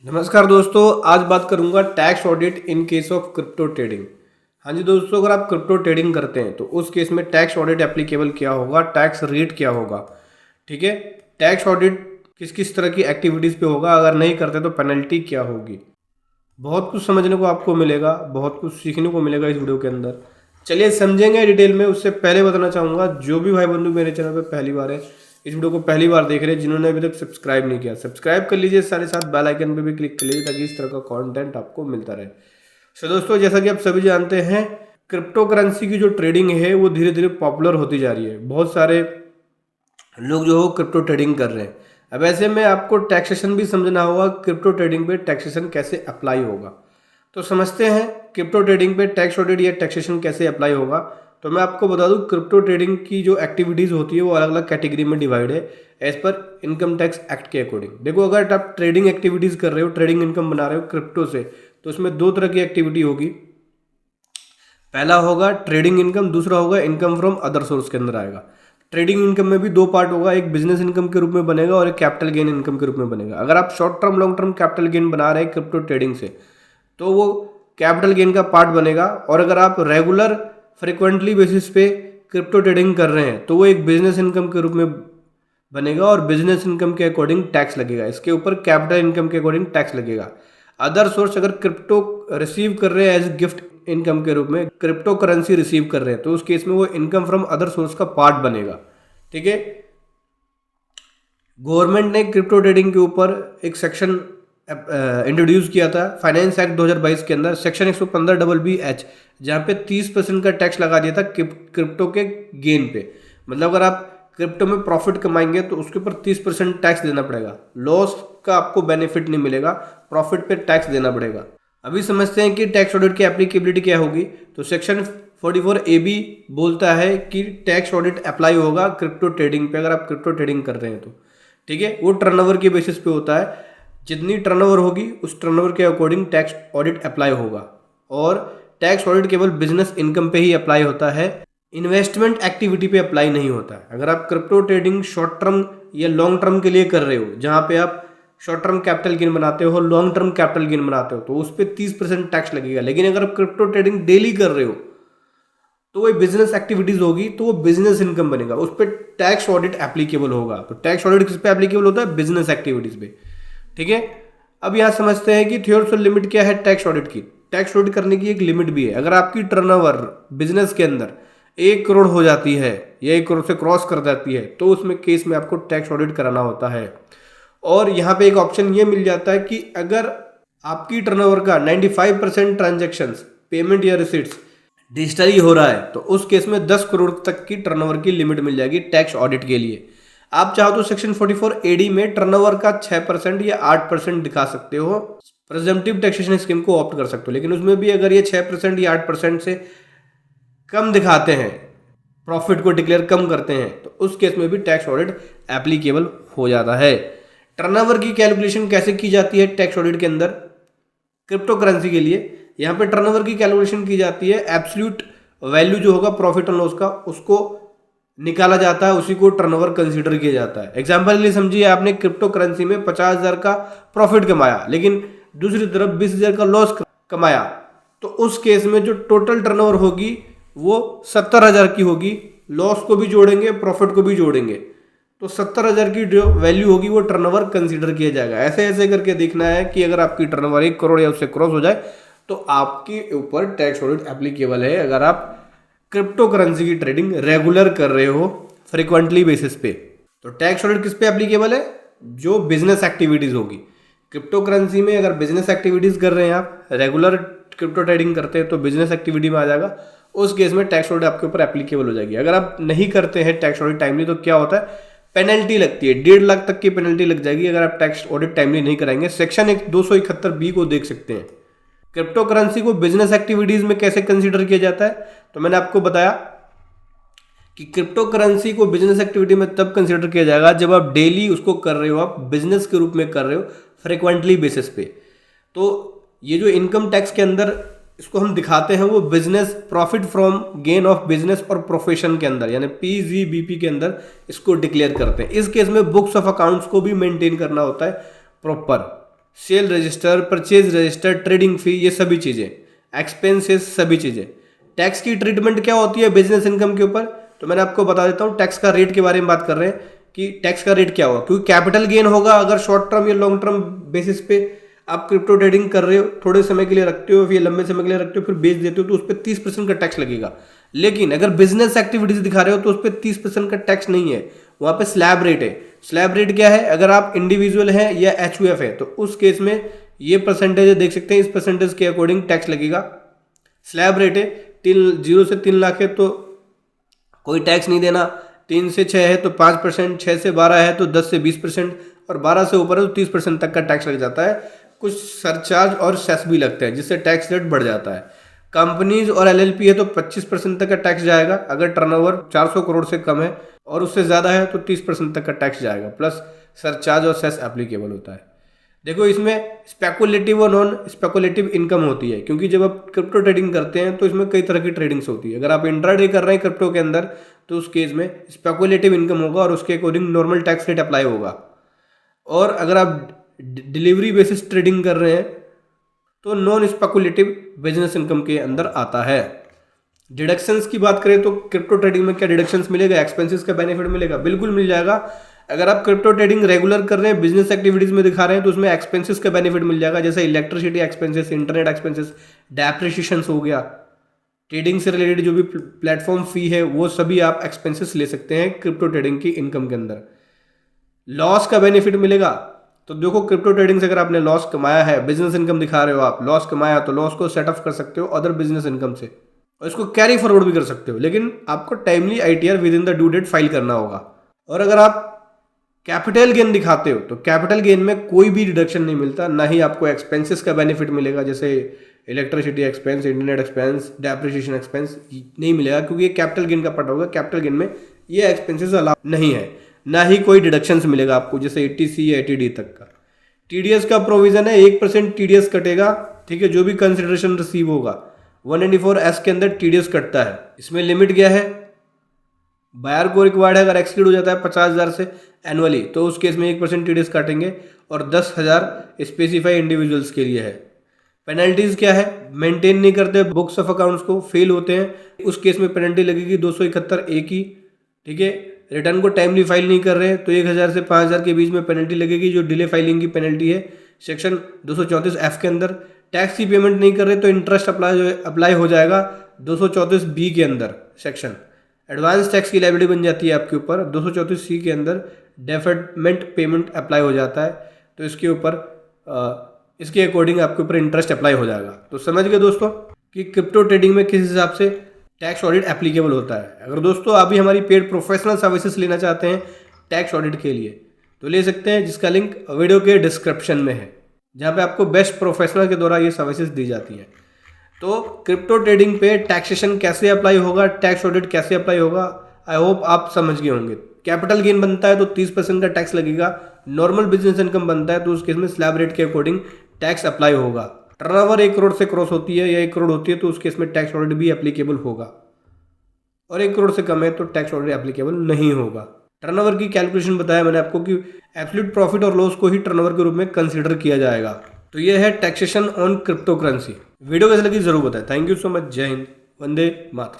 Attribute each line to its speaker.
Speaker 1: नमस्कार दोस्तों, आज बात करूंगा tax audit in case of crypto trading. हाँ जी दोस्तों, अगर आप क्रिप्टो ट्रेडिंग करते हैं तो उस केस में टैक्स ऑडिट एप्लीकेबल क्या होगा, टैक्स रेट क्या होगा। ठीक है, टैक्स ऑडिट किस किस तरह की एक्टिविटीज़ पे होगा, अगर नहीं करते तो पेनल्टी क्या होगी। बहुत कुछ समझने को आपको मिलेगा, बहुत कुछ सीखने को मिलेगा इस वीडियो के अंदर। चलिए समझेंगे डिटेल में। उससे पहले बताना चाहूँगा, जो भी भाई बंधु मेरे चैनल पर पहली बार है, इस वीडियो को पहली बार देख रहे हैं, जिन्होंने अभी तक सब्सक्राइब नहीं किया सब्सक्राइब कर लीजिए, साथ ही साथ बेल आइकन पे भी क्लिक कर लीजिए ताकि इस तरह का कंटेंट आपको मिलता रहे। सो दोस्तों, जैसा कि आप सभी जानते हैं, क्रिप्टो करेंसी की जो ट्रेडिंग है वो धीरे धीरे पॉपुलर होती जा रही है। बहुत सारे लोग जो हो क्रिप्टो ट्रेडिंग कर रहे हैं। अब ऐसे में आपको टैक्सेशन भी समझना होगा, क्रिप्टो ट्रेडिंग पे टैक्सेशन कैसे अप्लाई होगा। तो समझते हैं क्रिप्टो ट्रेडिंग पे टैक्स ऑडिट या टैक्सेशन कैसे अप्लाई होगा। तो मैं आपको बता दूं, क्रिप्टो ट्रेडिंग की जो एक्टिविटीज़ होती है वो अलग अलग कैटेगरी में डिवाइड है एज पर इनकम टैक्स एक्ट के अकॉर्डिंग। देखो, अगर आप ट्रेडिंग एक्टिविटीज़ कर रहे हो, ट्रेडिंग इनकम बना रहे हो क्रिप्टो से, तो उसमें दो तरह की एक्टिविटी होगी। पहला होगा ट्रेडिंग इनकम, दूसरा होगा इनकम फ्रॉम अदर सोर्स के अंदर आएगा। ट्रेडिंग इनकम में भी दो पार्ट होगा, एक बिजनेस इनकम के रूप में बनेगा और एक कैपिटल गेन इनकम के रूप में बनेगा। अगर आप short term long term capital gain बना रहे हैं क्रिप्टो ट्रेडिंग से, तो वो कैपिटल गेन का पार्ट बनेगा। और अगर आप रेगुलर फ्रिक्वेंटली बेसिस पे क्रिप्टो ट्रेडिंग कर रहे हैं तो वो एक बिजनेस इनकम के रूप में बनेगा और बिजनेस इनकम के अकॉर्डिंग टैक्स लगेगा, इसके ऊपर कैपिटल इनकम के अकॉर्डिंग टैक्स लगेगा। अदर सोर्स, अगर क्रिप्टो रिसीव कर रहे हैं एज गिफ्ट इनकम के रूप में, क्रिप्टो करेंसी रिसीव कर रहे हैं, तो उस केस में वो इनकम फ्रॉम अदर सोर्स का पार्ट बनेगा। ठीक है, गवर्नमेंट ने क्रिप्टो ट्रेडिंग के ऊपर एक सेक्शन इंट्रोड्यूस किया था फाइनेंस एक्ट 2022 के अंदर, सेक्शन 115BBH, जहाँ पे 30% का टैक्स लगा दिया था क्रिप्टो के गेन पे। मतलब अगर आप क्रिप्टो में प्रॉफिट कमाएंगे तो उसके ऊपर 30% टैक्स देना पड़ेगा। लॉस का आपको बेनिफिट नहीं मिलेगा, प्रॉफिट पे टैक्स देना पड़ेगा। अभी समझते हैं कि टैक्स ऑडिट की एप्लीकेबिलिटी क्या होगी। तो सेक्शन 44AB बोलता है कि टैक्स ऑडिट अप्लाई होगा क्रिप्टो ट्रेडिंग पे, अगर आप क्रिप्टो ट्रेडिंग कर रहे हैं तो। ठीक है, वो टर्नओवर के बेसिस पे होता है, जितनी टर्नओवर होगी उस टर्नओवर के अकॉर्डिंग टैक्स ऑडिट अप्लाई होगा। और टैक्स ऑडिट केवल बिजनेस इनकम पे ही अप्लाई होता है, इन्वेस्टमेंट एक्टिविटी पे अप्लाई नहीं होता है। अगर आप क्रिप्टो ट्रेडिंग शॉर्ट टर्म या लॉन्ग टर्म के लिए कर रहे हो, जहाँ पे आप शॉर्ट टर्म कैपिटल गेन बनाते हो, लॉन्ग टर्म कैपिटल गेन बनाते हो, तो उस पर 30% टैक्स लगेगा। लेकिन अगर आप क्रिप्टो ट्रेडिंग डेली कर रहे हो तो वो बिजनेस एक्टिविटीज होगी, तो वो बिजनेस इनकम बनेगा, उस पर टैक्स ऑडिट एप्लीकेबल होगा। तो टैक्स ऑडिट किस पे एप्लीकेबल होता है? बिजनेस एक्टिविटीज पे। ठीक है, अब यहां समझते हैं कि थ्योरेटिकल लिमिट क्या है टैक्स ऑडिट की। टैक्स ऑडिट करने की एक लिमिट भी है। अगर आपकी टर्नओवर बिजनेस के अंदर 1 करोड़ हो जाती है या 1 करोड़ से क्रॉस कर जाती है, तो उसमें केस में आपको टैक्स ऑडिट कराना होता है। और यहाँ पे एक ऑप्शन ये मिल जाता है कि अगर आपकी टर्नओवर का 95% ट्रांजेक्शन्स, पेमेंट या रिसिट्स डिजिटली हो रहा है, तो उस केस में 10 करोड़ तक की टर्नओवर की लिमिट मिल जाएगी टैक्स ऑडिट के लिए। आप चाहो तो सेक्शन 44AD में टर्नओवर का 6% या 8% दिखा सकते हो, प्रिजम्पटिव टैक्सेशन स्कीम को ऑप्ट कर सकते हो। लेकिन उसमें भी अगर ये 6% या 8% से कम दिखाते हैं, प्रॉफिट को डिक्लेयर कम करते हैं, तो उस केस में भी टैक्स ऑडिट एप्लीकेबल हो जाता है। टर्नओवर की कैलकुलेशन कैसे की जाती है टैक्स ऑडिट के अंदर? क्रिप्टो करेंसी के लिए यहाँ पे टर्नओवर की कैलकुलेशन की जाती है, एब्सोल्यूट वैल्यू जो होगा प्रॉफिट एंड लॉस का, उसको निकाला जाता है, उसी को टर्नओवर कंसीडर किया जाता है। एग्जांपल के लिए समझिए, आपने क्रिप्टो करेंसी में 50,000 का प्रॉफिट कमाया, लेकिन दूसरी तरफ 20,000 का लॉस कमाया, तो उस केस में जो टोटल टर्नओवर होगी वो 70,000 की होगी। लॉस को भी जोड़ेंगे, प्रॉफिट को भी जोड़ेंगे, तो 70,000 की जो वैल्यू होगी वो टर्नओवर कंसीडर किया जाएगा। ऐसे ऐसे करके देखना है कि अगर आपकी टर्नओवर 1 करोड़ या उससे क्रॉस हो जाए तो आपके ऊपर टैक्स ऑडिट एप्लीकेबल है, अगर आप क्रिप्टो करेंसी की ट्रेडिंग रेगुलर कर रहे हो फ्रिक्वेंटली बेसिस पे। तो टैक्स ऑडिट किस पे एप्लीकेबल है? जो बिजनेस एक्टिविटीज होगी क्रिप्टो करेंसी में। अगर बिजनेस एक्टिविटीज कर रहे हैं, आप रेगुलर क्रिप्टो ट्रेडिंग करते हैं, तो बिजनेस एक्टिविटी में आ जाएगा, उस केस में टैक्स ऑडिट आपके ऊपर एप्लीकेबल हो जाएगी। अगर आप नहीं करते हैं टैक्स ऑडिट टाइमली, तो क्या होता है? पेनल्टी लगती है, 1.5 लाख तक की पेनल्टी लग जाएगी अगर आप टैक्स ऑडिट टाइमली नहीं कराएंगे। सेक्शन 271B को देख सकते हैं। क्रिप्टो करेंसी को बिजनेस एक्टिविटीज में कैसे कंसीडर किया जाता है? तो मैंने आपको बताया कि क्रिप्टो करेंसी को बिजनेस एक्टिविटी में तब कंसीडर किया जाएगा जब आप डेली उसको कर रहे हो, आप बिजनेस के रूप में कर रहे हो फ्रिक्वेंटली बेसिस पे। तो ये जो इनकम टैक्स के अंदर इसको हम दिखाते हैं, वो business profit from gain of business और प्रोफेशन के अंदर, यानी PGBP के अंदर इसको डिक्लेयर करते हैं। इस केस में बुक्स ऑफ अकाउंट्स को भी मेंटेन करना होता है proper. Cell register, purchase register, trading फी, ये सभी चीज़ें, एक्सपेंसेस, सभी चीज़ें। टैक्स की ट्रीटमेंट क्या होती है बिजनेस इनकम के ऊपर, तो मैंने आपको बता देता हूँ। टैक्स का रेट के बारे में बात कर रहे हैं कि टैक्स का रेट क्या होगा, क्योंकि कैपिटल गेन होगा अगर शॉर्ट टर्म या लॉन्ग टर्म बेसिस पे आप क्रिप्टो ट्रेडिंग कर रहे हो, थोड़े समय के लिए रखते हो, फिर लंबे समय के लिए रखते हो, फिर बेच देते हो, तो उस पर 30% का टैक्स लगेगा। लेकिन अगर बिजनेस एक्टिविटीज दिखा रहे हो तो उस पर 30% का टैक्स नहीं है, वहां पे स्लैब रेट है। स्लैब रेट क्या है, अगर आप इंडिविजुअल है या एचयूएफ है तो उस केस में ये परसेंटेज देख सकते हैं, इस परसेंटेज के अकॉर्डिंग टैक्स लगेगा। स्लैब रेट है, 0 से 3 लाख है तो कोई टैक्स नहीं देना, 3 से 6 है तो 5%, 6 से 12 है तो 10 से 20%, और 12 से ऊपर है तो 30% तक का टैक्स लग जाता है। कुछ सरचार्ज और सेस भी लगते हैं जिससे टैक्स रेट बढ़ जाता है। कंपनीज और एलएलपी है तो 25% तक का टैक्स जाएगा, अगर टर्नओवर 400 करोड़ से कम है और उससे ज़्यादा है तो 30% तक का टैक्स जाएगा, प्लस सरचार्ज और सेस एप्लीकेबल होता है। देखो इसमें स्पेकुलेटिव और नॉन स्पेकुलेटिव इनकम होती है, क्योंकि जब आप क्रिप्टो ट्रेडिंग करते हैं तो इसमें कई तरह की ट्रेडिंग्स होती है। अगर आप इंट्राडे कर रहे हैं क्रिप्टो के अंदर तो उस केस में स्पेकुलेटिव इनकम होगा और उसके according normal tax rate apply होगा। और अगर आप डिलीवरी बेसिस ट्रेडिंग कर रहे हैं तो नॉन स्पेकुलेटिव बिजनेस इनकम के अंदर आता है। डिडक्शंस की बात करें तो क्रिप्टो ट्रेडिंग में क्या डिडक्शंस मिलेगा, एक्सपेंसेस का बेनिफिट मिलेगा, बिल्कुल मिल जाएगा। अगर आप क्रिप्टो ट्रेडिंग रेगुलर कर रहे हैं, बिजनेस एक्टिविटीज में दिखा रहे हैं तो उसमें एक्सपेंसेस का बेनिफिट मिल जाएगा, जैसे electricity expenses, internet expenses, depreciation हो गया, ट्रेडिंग से रिलेटेड जो भी प्लेटफॉर्म फी है वो सभी आप एक्सपेंसेस ले सकते हैं क्रिप्टो ट्रेडिंग की इनकम के अंदर। लॉस का बेनिफिट मिलेगा, तो देखो क्रिप्टो ट्रेडिंग से अगर आपने लॉस कमाया है, बिजनेस इनकम दिखा रहे हो आप, लॉस कमाया तो लॉस को सेट ऑफ कर सकते हो अदर बिजनेस इनकम से और इसको कैरी फॉरवर्ड भी कर सकते हो, लेकिन आपको timely ITR within the due date file करना होगा। और अगर आप कैपिटल गेन दिखाते हो तो कैपिटल गेन में कोई भी डिडक्शन नहीं मिलता, ना ही आपको एक्सपेंसेस का बेनिफिट मिलेगा, जैसे electricity expense, internet expense, depreciation expense नहीं मिलेगा, क्योंकि ये कैपिटल गेन का पार्ट होगा। कैपिटल गेन में ये एक्सपेंसेस अलाउ नहीं है, ना ही कोई डिडक्शंस मिलेगा आपको, जैसे 80C या 80D तक का। टीडीएस का प्रोविजन है, 1% टीडीएस कटेगा, ठीक है, जो भी कंसिडरेशन रिसीव होगा। 194S के अंदर टीडीएस कटता है। इसमें लिमिट क्या है, बायर को रिक्वायर्ड है अगर एक्सीड हो जाता है 50,000 से एनुअली तो उस केस में 1% टीडीएस काटेंगे, और 10,000 स्पेसिफाई इंडिविजुअल्स के लिए है। पेनल्टीज क्या है, मेंटेन नहीं करते बुक्स ऑफ अकाउंट्स को, फेल होते हैं, उस केस में पेनल्टी लगेगी 271A की, ठीक है। रिटर्न को टाइमली फाइल नहीं कर रहे तो 1,000 से 5,000 के बीच में पेनल्टी लगेगी, जो डिले फाइलिंग की पेनल्टी है सेक्शन 234F के अंदर। टैक्स की पेमेंट नहीं कर रहे तो इंटरेस्ट अप्लाई हो जाएगा 234B के अंदर सेक्शन। एडवांस टैक्स की लायबिलिटी बन जाती है आपके ऊपर, 234C के अंदर डेफर्डमेंट पेमेंट अप्लाई हो जाता है, तो इसके ऊपर इसके अकॉर्डिंग आपके ऊपर इंटरेस्ट अप्लाई हो जाएगा। तो समझ गए दोस्तों कि क्रिप्टो ट्रेडिंग में किस हिसाब से टैक्स ऑडिट एप्लीकेबल होता है। अगर दोस्तों आप भी हमारी पेड प्रोफेशनल सर्विसेज लेना चाहते हैं टैक्स ऑडिट के लिए तो ले सकते हैं, जिसका लिंक वीडियो के डिस्क्रिप्शन में है, जहाँ पे आपको बेस्ट प्रोफेशनल के द्वारा ये सर्विसेज दी जाती हैं। तो क्रिप्टो ट्रेडिंग पे टैक्सेशन कैसे अप्लाई होगा, टैक्स ऑडिट कैसे अप्लाई होगा, आई होप आप समझ गए होंगे। कैपिटल गेन बनता है तो 30% का टैक्स लगेगा, नॉर्मल बिजनेस इनकम बनता है तो उस केस में स्लैब रेट के अकॉर्डिंग टैक्स अप्लाई होगा। टर्नओवर 1 करोड़ से क्रॉस होती है या 1 करोड़ होती है तो उस केस में टैक्स ऑडिट भी एप्लीकेबल होगा, और 1 करोड़ से कम है तो टैक्स ऑडिट एप्लीकेबल नहीं होगा। टर्नओवर की कैलकुलेशन बताया मैंने आपको कि एब्सोल्यूट प्रॉफिट और लॉस को ही टर्नओवर के रूप में कंसीडर किया जाएगा। तो ये है taxation on crypto currency. Video कैसे लगी जरूर बताएं। Thank you so much. जय हिंद, वंदे मातरम।